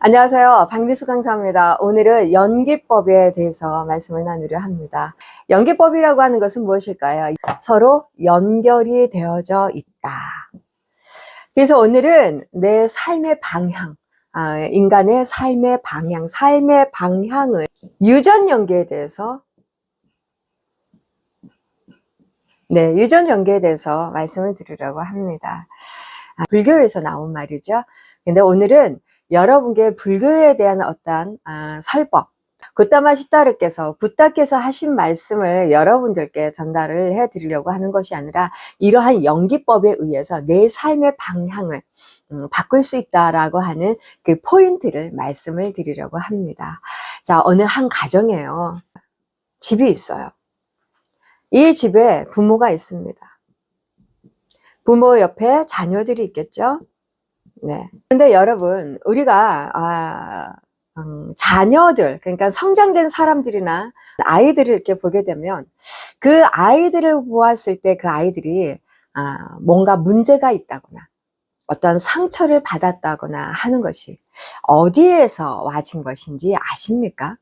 안녕하세요. 박미수 강사입니다. 오늘은 연기법에 대해서 말씀을 나누려 합니다. 연기법이라고 하는 것은 무엇일까요? 서로 연결이 되어져 있다. 그래서 오늘은 내 삶의 방향, 인간의 삶의 방향을 유전연계에 대해서 유전연계에 대해서 말씀을 드리려고 합니다. 불교에서 나온 말이죠. 근데 오늘은 여러분께 불교에 대한 어떤 설법, 굿다마 시타르께서 부다께서 하신 말씀을 여러분들께 전달을 해드리려고 하는 것이 아니라 이러한 연기법에 의해서 내 삶의 방향을 바꿀 수 있다라고 하는 그 포인트를 말씀을 드리려고 합니다. 자, 어느 한 가정에요. 집이 있어요. 이 집에 부모가 있습니다. 부모 옆에 자녀들이 있겠죠? 네. 근데 여러분, 우리가, 자녀들, 그러니까 성장된 사람들이나 아이들을 이렇게 보게 되면 그 아이들을 보았을 때 그 아이들이, 뭔가 문제가 있다거나 어떤 상처를 받았다거나 하는 것이 어디에서 와진 것인지 아십니까?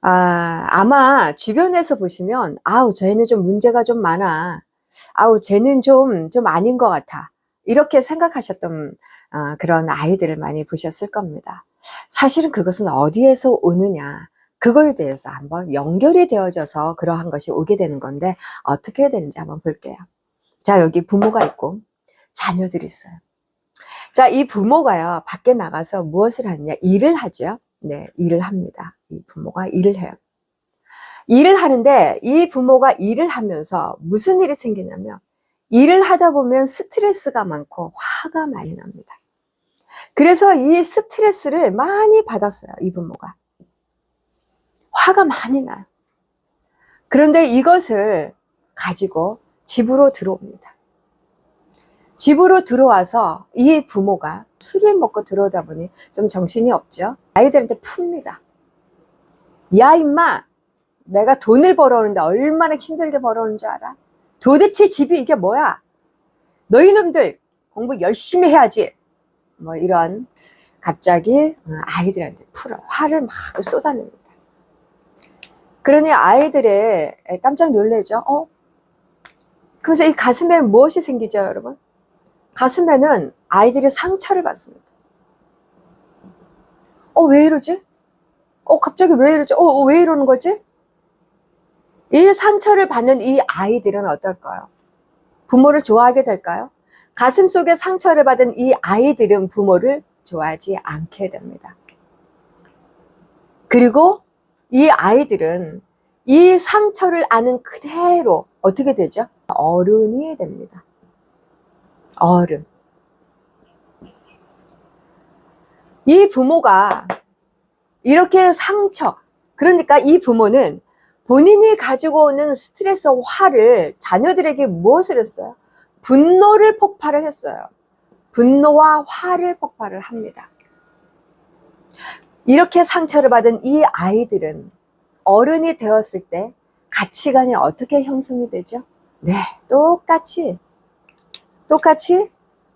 아마 주변에서 보시면, 쟤는 좀 문제가 좀 많아. 쟤는 좀 아닌 것 같아. 이렇게 생각하셨던 그런 아이들을 많이 보셨을 겁니다. 사실은 그것은 어디에서 오느냐. 그거에 대해서 한번 연결이 되어져서 그러한 것이 오게 되는 건데 어떻게 해야 되는지 한번 볼게요. 자, 여기 부모가 있고 자녀들이 있어요. 자, 이 부모가요, 밖에 나가서 무엇을 하느냐? 일을 하죠. 네, 일을 합니다. 이 부모가 일을 해요. 일을 하는데 이 부모가 일을 하면서 무슨 일이 생기냐면 일을 하다 보면 스트레스가 많고 화가 많이 납니다. 그래서 이 스트레스를 많이 받았어요. 이 부모가. 화가 많이 나요. 그런데 이것을 가지고 집으로 들어옵니다. 집으로 들어와서 이 부모가 술을 먹고 들어오다 보니 좀 정신이 없죠. 아이들한테 풉니다. 야 임마, 내가 돈을 벌어오는데 얼마나 힘들게 벌어오는 줄 알아? 도대체 집이 이게 뭐야? 너희 놈들 공부 열심히 해야지. 뭐 이런 갑자기 아이들한테 풀어 화를 막 쏟아냅니다. 그러니 아이들의 깜짝 놀래죠. 그래서 이 가슴에 무엇이 생기죠, 여러분? 가슴에는 아이들이 상처를 받습니다. 왜 이러지? 갑자기 왜 이러지? 왜 이러는 거지? 이 상처를 받는 이 아이들은 어떨까요? 부모를 좋아하게 될까요? 가슴 속에 상처를 받은 이 아이들은 부모를 좋아하지 않게 됩니다. 그리고 이 아이들은 이 상처를 아는 그대로 어떻게 되죠? 어른이 됩니다. 어른. 이 부모가 이렇게 그러니까 이 부모는 본인이 가지고 오는 스트레스와 화를 자녀들에게 무엇을 했어요? 분노를 폭발을 했어요. 분노와 화를 폭발을 합니다. 이렇게 상처를 받은 이 아이들은 어른이 되었을 때 가치관이 어떻게 형성이 되죠? 네, 똑같이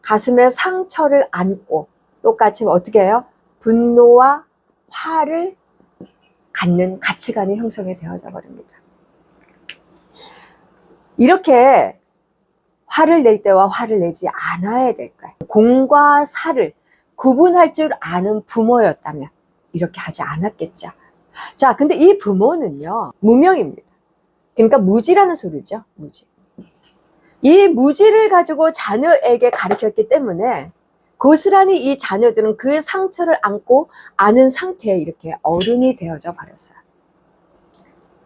가슴에 상처를 안고 똑같이 어떻게 해요? 분노와 화를 갖는 가치관이 형성이 되어져 버립니다. 이렇게 화를 낼 때와 화를 내지 않아야 될까요? 공과 사를 구분할 줄 아는 부모였다면 이렇게 하지 않았겠죠. 자, 근데 이 부모는요, 무명입니다. 그러니까 무지라는 소리죠, 무지. 이 무지를 가지고 자녀에게 가르쳤기 때문에 고스란히 이 자녀들은 그 상처를 안고 아는 상태에 이렇게 어른이 되어져 버렸어요.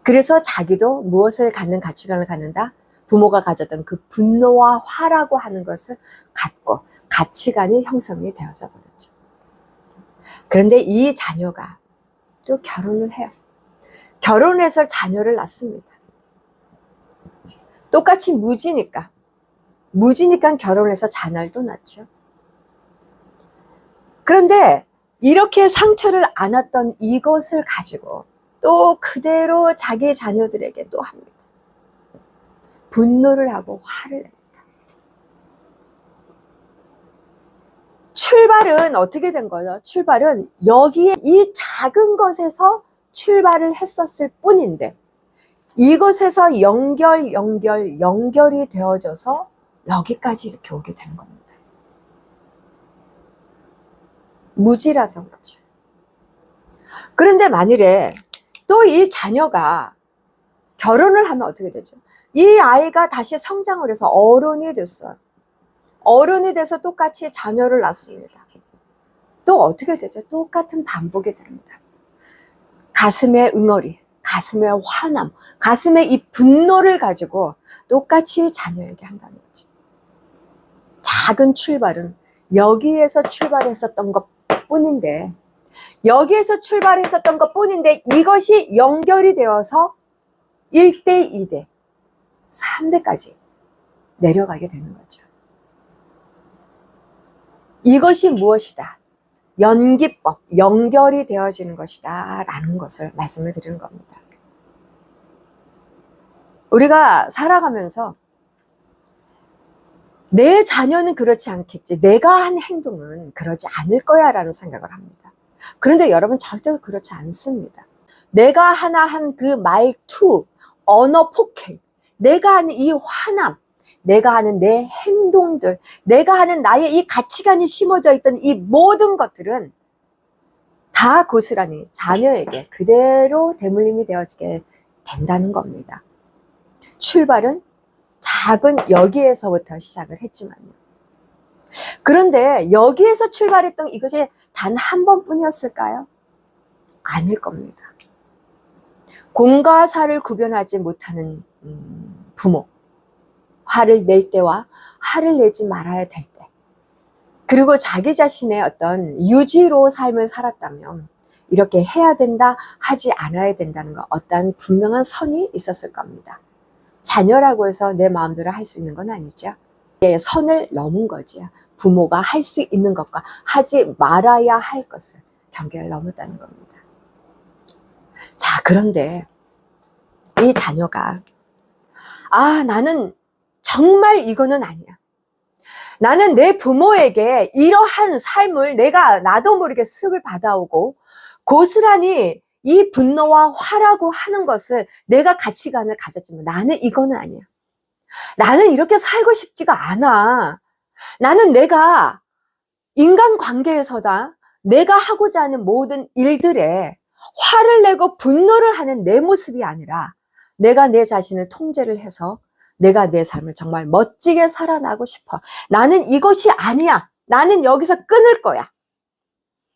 그래서 자기도 무엇을 갖는 가치관을 갖는다? 부모가 가졌던 그 분노와 화라고 하는 것을 갖고 가치관이 형성이 되어져 버렸죠. 그런데 이 자녀가 또 결혼을 해요. 결혼해서 자녀를 낳습니다. 똑같이 무지니까 결혼해서 자녀를 또 낳죠. 그런데 이렇게 상처를 안았던 이것을 가지고 또 그대로 자기 자녀들에게 또 합니다. 분노를 하고 화를 냅니다. 출발은 어떻게 된 거죠? 출발은 여기에 이 작은 것에서 출발을 했었을 뿐인데 이것에서 연결이 되어져서 여기까지 이렇게 오게 되는 겁니다. 무지라서 그렇죠. 그런데 만일에 또 이 자녀가 결혼을 하면 어떻게 되죠? 이 아이가 다시 성장을 해서 어른이 됐어요. 어른이 돼서 똑같이 자녀를 낳습니다. 또 어떻게 되죠? 똑같은 반복이 됩니다. 가슴의 응어리, 가슴의 화남, 가슴의 이 분노를 가지고 똑같이 자녀에게 한다는 거죠. 작은 출발은 여기에서 출발했었던 것 뿐인데, 여기에서 출발했었던 것 뿐인데 이것이 연결이 되어서 1대, 2대, 3대까지 내려가게 되는 거죠. 이것이 무엇이다? 연기법, 연결이 되어지는 것이다 라는 것을 말씀을 드리는 겁니다. 우리가 살아가면서 내 자녀는 그렇지 않겠지, 내가 한 행동은 그러지 않을 거야 라는 생각을 합니다. 그런데 여러분 절대로 그렇지 않습니다. 내가 하나 한 그 말투, 언어 폭행, 내가 하는 이 화남, 내가 하는 내 행동들, 내가 하는 나의 이 가치관이 심어져 있던 이 모든 것들은 다 고스란히 자녀에게 그대로 대물림이 되어지게 된다는 겁니다. 출발은 작은 여기에서부터 시작을 했지만요. 그런데 여기에서 출발했던 이것이 단 한 번뿐이었을까요? 아닐 겁니다. 공과 사를 구별하지 못하는 부모, 화를 낼 때와 화를 내지 말아야 될 때, 그리고 자기 자신의 어떤 유지로 삶을 살았다면 이렇게 해야 된다, 하지 않아야 된다는 거, 어떤 분명한 선이 있었을 겁니다. 자녀라고 해서 내 마음대로 할 수 있는 건 아니죠. 선을 넘은 거지요. 부모가 할 수 있는 것과 하지 말아야 할 것을 경계를 넘었다는 겁니다. 자, 그런데 이 자녀가 나는 정말 이거는 아니야. 나는 내 부모에게 이러한 삶을 내가 나도 모르게 습을 받아오고 고스란히 이 분노와 화라고 하는 것을 내가 가치관을 가졌지만 나는 이거는 아니야. 나는 이렇게 살고 싶지가 않아. 나는 내가 인간관계에서다 내가 하고자 하는 모든 일들에 화를 내고 분노를 하는 내 모습이 아니라 내가 내 자신을 통제를 해서 내가 내 삶을 정말 멋지게 살아나고 싶어. 나는 이것이 아니야. 나는 여기서 끊을 거야.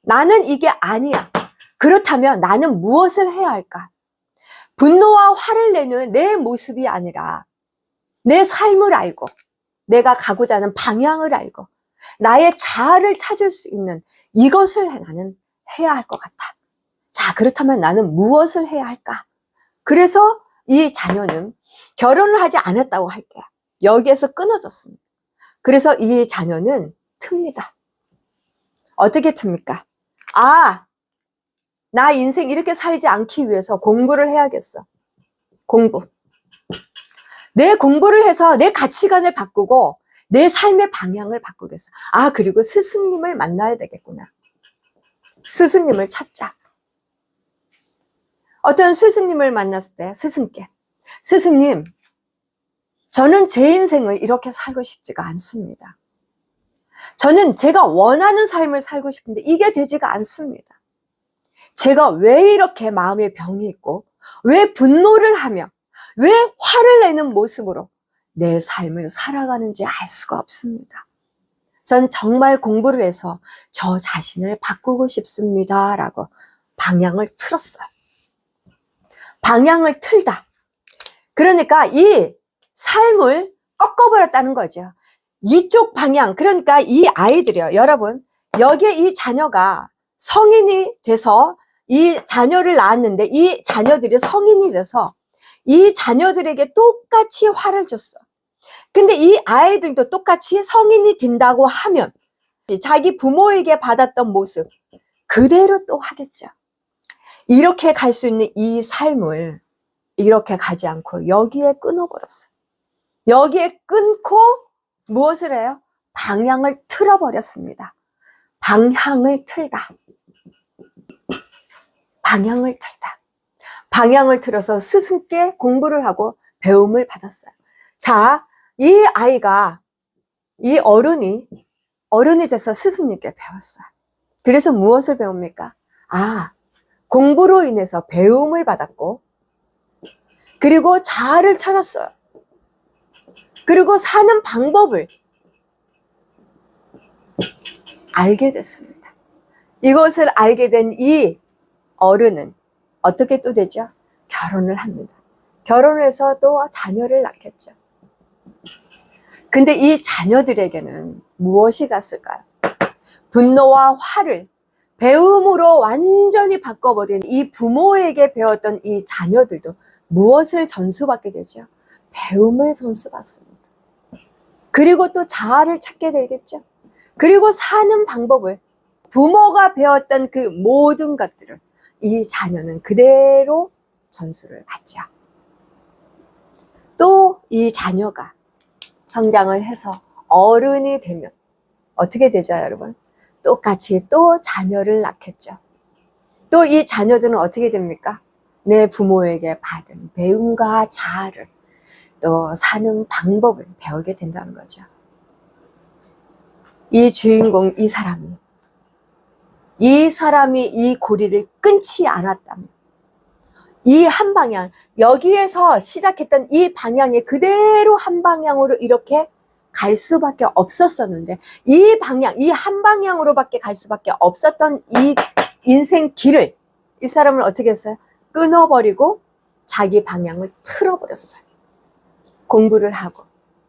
나는 이게 아니야. 그렇다면 나는 무엇을 해야 할까? 분노와 화를 내는 내 모습이 아니라 내 삶을 알고 내가 가고자 하는 방향을 알고 나의 자아를 찾을 수 있는 이것을 나는 해야 할 것 같아. 자, 그렇다면 나는 무엇을 해야 할까? 그래서 이 자녀는 결혼을 하지 않았다고 할게요. 여기에서 끊어졌습니다. 그래서 이 자녀는 틉니다. 어떻게 틉니까? 나 인생 이렇게 살지 않기 위해서 공부를 해야겠어. 공부. 내 공부를 해서 내 가치관을 바꾸고 내 삶의 방향을 바꾸겠어. 그리고 스승님을 만나야 되겠구나. 스승님을 찾자. 어떤 스승님을 만났을 때 스승께, 스승님, 저는 제 인생을 이렇게 살고 싶지가 않습니다. 저는 제가 원하는 삶을 살고 싶은데 이게 되지가 않습니다. 제가 왜 이렇게 마음에 병이 있고 왜 분노를 하며 왜 화를 내는 모습으로 내 삶을 살아가는지 알 수가 없습니다. 전 정말 공부를 해서 저 자신을 바꾸고 싶습니다 라고 방향을 틀었어요. 방향을 틀다. 그러니까 이 삶을 꺾어버렸다는 거죠. 이쪽 방향, 그러니까 이 아이들이요. 여러분, 여기에 이 자녀가 성인이 돼서 이 자녀를 낳았는데 이 자녀들이 성인이 돼서 이 자녀들에게 똑같이 화를 줬어. 근데 이 아이들도 똑같이 성인이 된다고 하면 자기 부모에게 받았던 모습 그대로 또 하겠죠. 이렇게 갈 수 있는 이 삶을 이렇게 가지 않고 여기에 끊어버렸어요. 여기에 끊고 무엇을 해요? 방향을 틀어버렸습니다. 방향을 틀다. 방향을 틀다. 방향을 틀어서 스승께 공부를 하고 배움을 받았어요. 자, 이 아이가, 이 어른이 돼서 스승님께 배웠어요. 그래서 무엇을 배웁니까? 공부로 인해서 배움을 받았고, 그리고 자아를 찾았어요. 그리고 사는 방법을 알게 됐습니다. 이것을 알게 된 이 어른은 어떻게 또 되죠? 결혼을 합니다. 결혼을 해서 또 자녀를 낳겠죠. 근데 이 자녀들에게는 무엇이 갔을까요? 분노와 화를 배움으로 완전히 바꿔버린 이 부모에게 배웠던 이 자녀들도 무엇을 전수받게 되죠? 배움을 전수받습니다. 그리고 또 자아를 찾게 되겠죠. 그리고 사는 방법을, 부모가 배웠던 그 모든 것들을 이 자녀는 그대로 전수를 받죠. 또 이 자녀가 성장을 해서 어른이 되면 어떻게 되죠, 여러분? 똑같이 또 자녀를 낳겠죠. 또 이 자녀들은 어떻게 됩니까? 내 부모에게 받은 배움과 자아를, 또 사는 방법을 배우게 된다는 거죠. 이 주인공, 이 사람이 이 고리를 끊지 않았다면, 이 한 방향, 여기에서 시작했던 이 방향이 그대로 한 방향으로 이렇게 갈 수밖에 없었었는데, 이 방향, 이 한 방향으로밖에 갈 수밖에 없었던 이 인생 길을 이 사람은 어떻게 했어요? 끊어버리고 자기 방향을 틀어버렸어요. 공부를 하고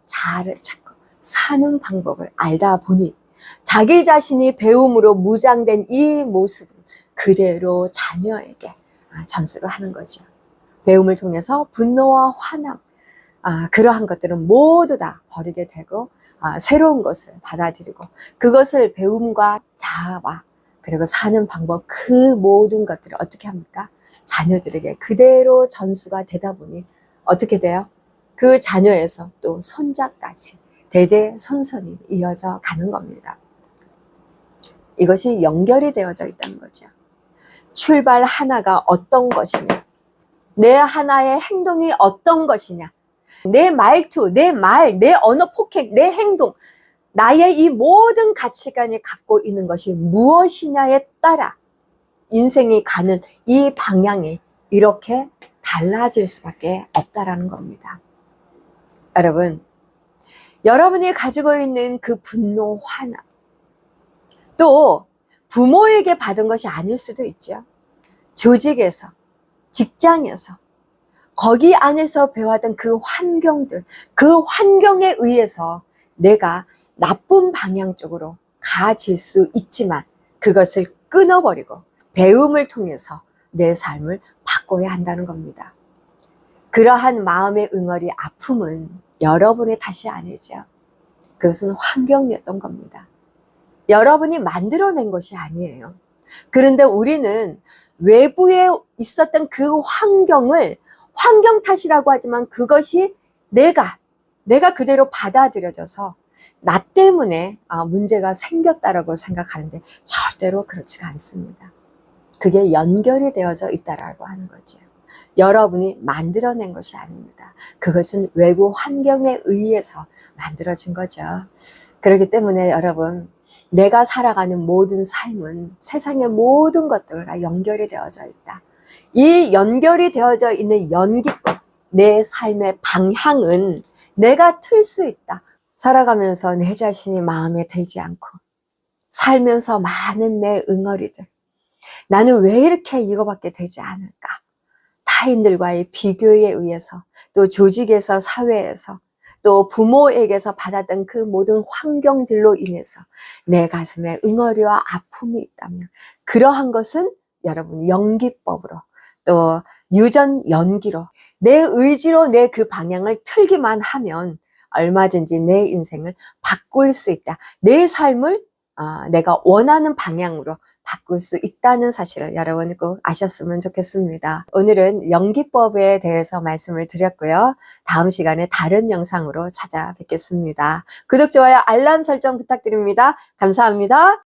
자아를 찾고 사는 방법을 알다 보니 자기 자신이 배움으로 무장된 이 모습을 그대로 자녀에게 전수를 하는 거죠. 배움을 통해서 분노와 화남, 그러한 것들은 모두 다 버리게 되고 새로운 것을 받아들이고 그것을 배움과 자아와 그리고 사는 방법, 그 모든 것들을 어떻게 합니까? 자녀들에게 그대로 전수가 되다 보니 어떻게 돼요? 그 자녀에서 또 손자까지 대대손손이 이어져 가는 겁니다. 이것이 연결이 되어져 있다는 거죠. 출발 하나가 어떤 것이냐, 내 하나의 행동이 어떤 것이냐, 내 말투, 내 말, 내 언어 폭행, 내 행동, 나의 이 모든 가치관이 갖고 있는 것이 무엇이냐에 따라 인생이 가는 이 방향이 이렇게 달라질 수밖에 없다라는 겁니다. 여러분, 여러분이 가지고 있는 그 분노, 화남, 또 부모에게 받은 것이 아닐 수도 있죠. 조직에서, 직장에서, 거기 안에서 배워왔던 그 환경들, 그 환경에 의해서 내가 나쁜 방향 쪽으로 가질 수 있지만 그것을 끊어버리고 배움을 통해서 내 삶을 바꿔야 한다는 겁니다. 그러한 마음의 응어리, 아픔은 여러분의 탓이 아니죠. 그것은 환경이었던 겁니다. 여러분이 만들어낸 것이 아니에요. 그런데 우리는 외부에 있었던 그 환경을 환경 탓이라고 하지만 그것이 내가 그대로 받아들여져서 나 때문에 문제가 생겼다라고 생각하는데 절대로 그렇지가 않습니다. 그게 연결이 되어져 있다라고 하는 거죠. 여러분이 만들어낸 것이 아닙니다. 그것은 외부 환경에 의해서 만들어진 거죠. 그렇기 때문에 여러분, 내가 살아가는 모든 삶은 세상의 모든 것들과 연결이 되어져 있다. 이 연결이 되어져 있는 연기법, 내 삶의 방향은 내가 틀 수 있다. 살아가면서 내 자신이 마음에 들지 않고 살면서 많은 내 응어리들, 나는 왜 이렇게 이거밖에 되지 않을까? 타인들과의 비교에 의해서, 또 조직에서, 사회에서, 또 부모에게서 받았던 그 모든 환경들로 인해서 내 가슴에 응어리와 아픔이 있다면 그러한 것은 여러분 연기법으로, 또 유전 연기로 내 의지로 내 그 방향을 틀기만 하면 얼마든지 내 인생을 바꿀 수 있다. 내 삶을 내가 원하는 방향으로 바꿀 수 있다는 사실을 여러분이 꼭 아셨으면 좋겠습니다. 오늘은 연기법에 대해서 말씀을 드렸고요. 다음 시간에 다른 영상으로 찾아뵙겠습니다. 구독, 좋아요, 알람 설정 부탁드립니다. 감사합니다.